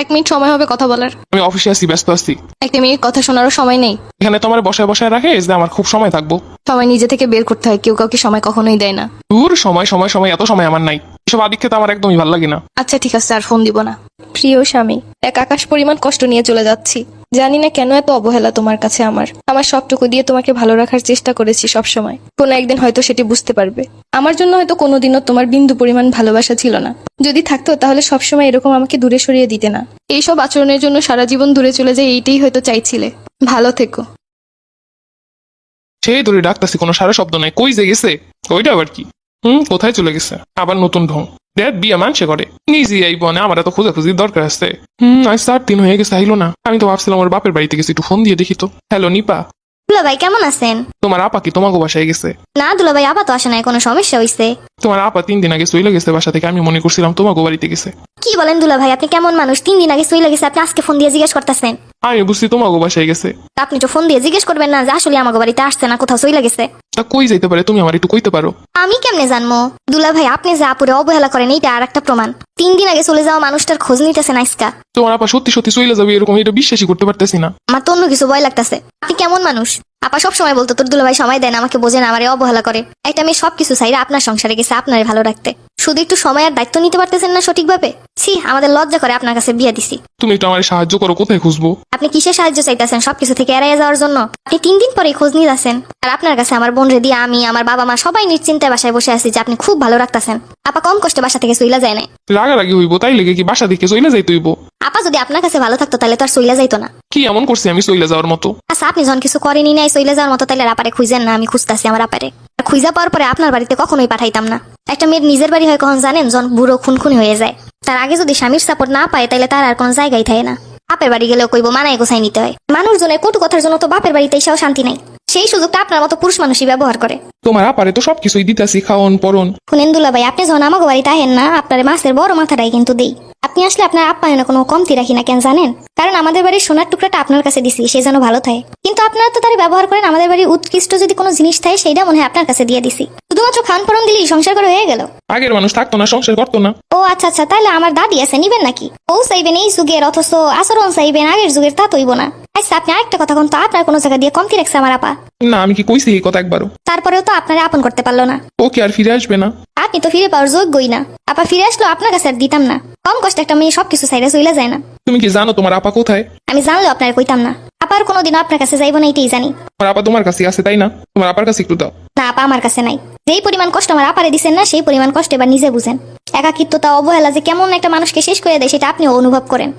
1 minute সময় হবে কথা বলার। আমি অফিসে আছি, ব্যস্ত আছি। 1 মিনিট কথা শোনারও সময় নেই। এখানে তোমার বসায় বসায় রাখে যে আমার খুব সময় থাকবো। সময় নিজে থেকে বের করতে হয়, কেউ কাউকে সময় কখনোই দেয় না। দূর, সময় সময় সময়, এত সময় আমার নাই। এসব আদিক্ষেত আমার একদমই ভালো লাগে না। আচ্ছা ঠিক আছে, আর ফোন দিব না। প্রিয় স্বামী, এক আকাশ পরিমাণ কষ্ট নিয়ে চলে যাচ্ছি। জানি না কেন এত অবহেলা তোমার কাছে। আমার সবটুকু দিয়ে তোমাকে ভালো রাখার চেষ্টা করেছি সব সময়। কোনো একদিন হয়তো সেটি বুঝতে পারবে। আমার জন্য হয়তো কোনোদিনও তোমার বিন্দু পরিমাণ ভালোবাসা ছিল না। যদি থাকতো তাহলে সবসময় এরকম আমাকে দূরে সরিয়ে দিতে না। এইসব আচরণের জন্য সারা জীবন দূরে চলে যায়, এইটাই হয়তো চাইছিলে। ভালো থেকো। সেই ধরে ডাকতেছি, কোনো সারা শব্দ নাই। কই যে গেছে? ওইটা আবার কি? কোথায় চলে গেছে? আবার নতুন ঢং। দেখ, বিয়া মানছে করে নিজে আইব না, আমার এত খোঁজাখুঁজির দরকার আছে? আজ 4 দিন হয়ে গেছে, আইলো না। আমি তো ভাবছিলাম ওর বাপের বাড়িতে গেছি, একটু ফোন দিয়ে দেখি তো। হ্যালো নিপা, দুলাভাই কেমন আছেন? তোমার আপা কি তোমাকে বাসায় গেছে? না দুলাভাই, আপা তো আসে নাই, কোনো সমস্যা হইছে? তোমার আপা 3 দিন আগে চলে গেছে বাসা থেকে, আমি মনে করছিলাম তোমাকে বাড়িতে গেছে। কি বলেন দুলাভাই, আপনি কেমন মানুষ? 3 দিন আগে চলে গেছে, আপনি আজকে ফোন দিয়ে জিজ্ঞেস করতেছেন? আমি বুঝছি তোমাকে বাসায় গেছে। আপনি তো ফোন দিয়ে জিজ্ঞেস করবেন না যে আসলে আমাকে বাড়িতে আসছে না কোথাও চলে গেছে? তা কই যাইতে পারে, তুমি আমার একটু কইতে পারো? আমি কেমনে জানবো? দুলাভাই, আপনি যে আপুরে অবহেলা করেন এইটা আর একটা প্রমাণ। 3 দিন আগে চলে যাওয়া মানুষটার খোঁজ নিতেছেন আজকা। তোমার আপা সত্যি সত্যি চলে যাবে এরকম, এটা বিশ্বাসই করতে পারতেছি না। আমার তো অন্য কিছু ভয় লাগতেছে। আপনি কেমন মানুষ? আপা সব সময় বলতো তোর দুলাভাই সময় দেন, আমাকে বোঝে না, আমারে অবহেলা করে। একটা মেয়ে সবকিছু চাইলে আপনার সংসারে গেছে আপনারে ভালো রাখতে, শুধু একটু সময় আর দায়িত্ব নিতে পারতেছেন না সঠিকভাবে। ছি, আমাদের লজ্জা করে আপনার কাছে বিয়ে দিছি। তুমি একটু আমার সাহায্য করো, কোথায় খুঁজবো? আপনি কিসের সাহায্য চাইতেছেন? সবকিছু থেকে এড়াইয়ে যাওয়ার জন্য? আপনি 3 দিন পরে খোঁজ নিয়ে যাচ্ছেন, আর আপনার কাছে আমার বোন রে দিয়ে আমি, আমার বাবা মা সবাই নিশ্চিন্তায় বাসায় বসে আছি যে আপনি খুব ভালো রাখতেছেন। আপা কম কষ্টে বাসা থেকে চইলা যায় না। রাগারাগি হইব তাই লেগে কি বাসা থেকে চলে যাইতে হইব? আপা যদি আপনার কাছে ভালো থাকতো তাহলে তো আর চইলা যাইতো না। কি এমন করছি আমি চলে যাওয়ার মতো? আচ্ছা, আপনি যখন কিছু করেনি নাই চইলা যাওয়ার মতো, তাহলে আপারে খুঁজেন না। আমি খুঁজতেছি আমার আপারে। আর খুঁজা পাওয়ার পরে আপনার বাড়িতে কখনোই পাঠাইতাম না। একটা মেয়ের নিজের বাড়ি হয় কখন জানেন? যখন বুড়ো খুনখুনি হয়ে যায়। তার আগে যদি স্বামীর সাপোর্ট না পায় তাহলে তার আর কোনো জায়গায় থাকে না। বাপের বাড়ি গেলেও কইব মানায় গোছাই নিতে হয়। মানুষজনের কটু কথার জন্য তো বাপের বাড়িতে এসেও শান্তি নাই। সেই সুযোগটা আপনার মতো পুরুষ মানুষই ব্যবহার করে। তোমার আপারে তো সবকিছুই দিতাছি, খাওন পরন। শুনেন দুলাভাই, আপনি যখন আমাকে বাড়িতে আহেন না, আপনার মাছের বড় মাথাটাই কিন্তু দেই। আপনি আসলে আপনার আপ্যায়নে কোনো কমতি রাখি না, কেন জানেন? কারণ আমাদের বাড়ির সোনার টুকরাটা আপনার কাছে দিছি, সে যেন ভালো থাকে। কিন্তু আপনারা তো তারা ব্যবহার করেন। আমাদের বাড়ির উৎকৃষ্ট যদি কোনো জিনিস থাকে সেইটা মনে হয় আপনার কাছে দিয়ে দিছি। শুধুমাত্র খান পরন দিলেই সংসার করে হয়ে গেল। আগের মানুষ থাকতো না, সংসার করতো না। ও আচ্ছা আচ্ছা, তাহলে আমার দাদি আছে, নিবেন নাকি? ও চাইবেন এই যুগের, অথচ আচরণ চাইবেন আগের যুগের, তা তৈব না। আচ্ছা, আপনি আরেকটা কথা কোন তো, আপনার কোনো জায়গা দিয়ে কমতি রাখছে আমার আপা? না, আমি কি কইছি এই কথা একবারও? তারপরেও তো আপনারা আপন করতে পারলো না। ও কি আর ফিরে আসবে না? আপনি তো ফিরে পাওয়ার যোগ্যই না। আপা ফিরে আসলো আপনার কাছে আর দিতাম না। কম কষ্ট একটা মেয়ে সবকিছু চাইলে চইলা যায় না। তুমি কি জানো তোমার আপা কোথায়? আমি জানলেও আপনার কইতাম না। আপার কোনোদিনও আপনার কাছে যাইব না, এটাই জানি। তোমার আপা তোমার কাছে আছে তাই না? তোমার আপার কাছে একটু দাও। না, আপা আমার কাছে নাই। যেই পরিমাণ কষ্ট আমার আপারে দিচ্ছেন না, সেই পরিমাণ কষ্ট এবার নিজে বুঝেন। একাকিত্বতা, অবহেলা যে কেমন একটা মানুষকে শেষ করে দেয় সেটা আপনিও অনুভব করেন।